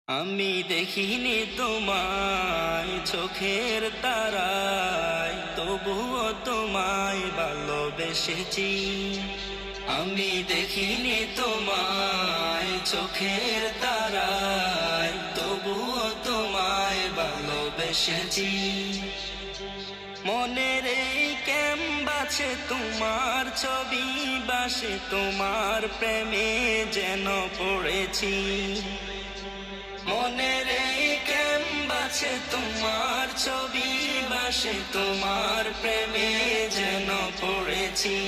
আমি দেখিনি তোমায় চোখের তারায়, তবুও তোমায় ভালোবেসেছি। আমি দেখিনি তোমায় চোখের তারায়, তবুও তোমায় ভালোবেসেছি। মনের এই ক্যানভাসে তোমার ছবি বাসে, তোমার প্রেমে যেন পড়েছি। মনের এই ক্যানভাসে তোমার ছবি বাসে, তোমার প্রেমে যেন পড়েছি।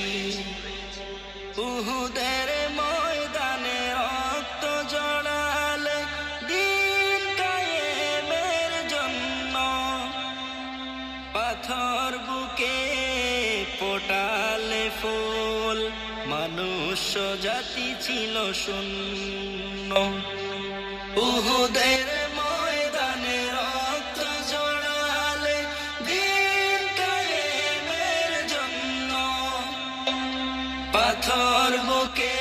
উহুদের ময়দানে রক্ত জড়ালে দিন কায়েমের জন্য, পাথর বুকে ফোটালে ফুল, মনুষ্য জাতি ছিল শূন্য। উহুদের ময়দানে রক্ত জড়ালে দিন কায়েমের জন্য, পাথর বুকে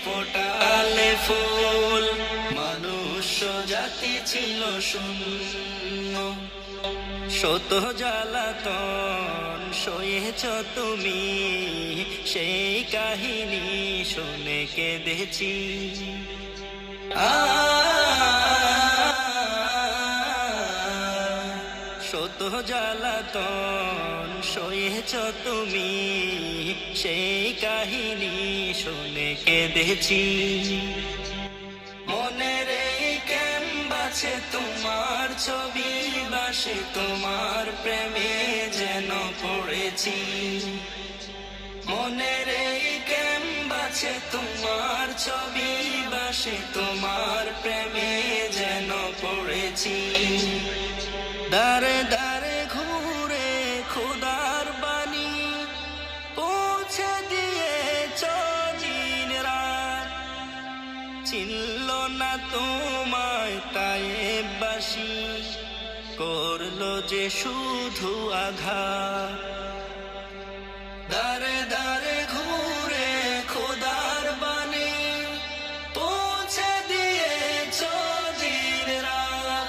ফোটালে ফুল, মনুষ্য জাতি ছিল শূন্য। শত জ্বালাতন সয়েছ তুমি, সেই কাহিনী শুনে কেঁদেছি। শত জ্বালাতন সয়েছ তুমি, সেই কাহিনী শুনে কেঁদেছি। মনের এই ক্যানভাসে তোমার ছবি বাসে, তোমার প্রেমে যেন পড়েছি। মনের এই ক্যানভাসে তোমার ছবি বাসে, তোমার প্রেমে যেন পড়েছি। দারে দারে ঘুরে খোদার বাণী পৌঁছে দিয়েছ দিন রাত, চিনল না তোমায় তায়েববাসী, করলো যে শুধু আঘাত। দারে দারে ঘুরে খোদার বাণী পৌঁছে দিয়েছ দিন রাত,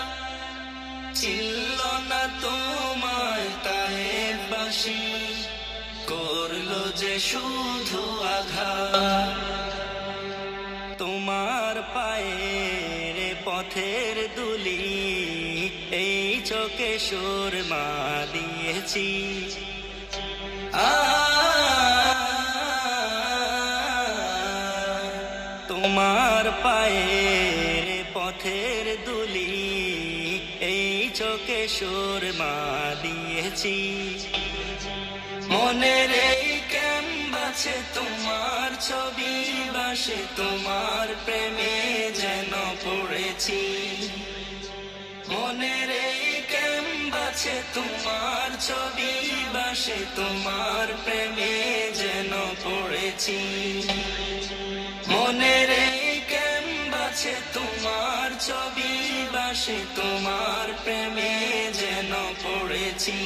চিনল না তোমায় তায়েববাসী, করলো যে শুধু আঘাত। তোমার পায়ের পথের দুলি এই চোখে সুরমা দিয়েছি। তোমার পায়ের পথের দুলি এই চোখে সুরমা দিয়েছি। মনের এই ক্যানভাসে তোমার ছবি বাসে, তোমার প্রেমে যেন পড়েছি। মনের এই ক্যানভাসে তোমার ছবি বাসে, তোমার প্রেমে যেন পড়েছি। মনের এই ক্যানভাসে তোমার ছবি বাসে, তোমার প্রেমে যেন পড়েছি।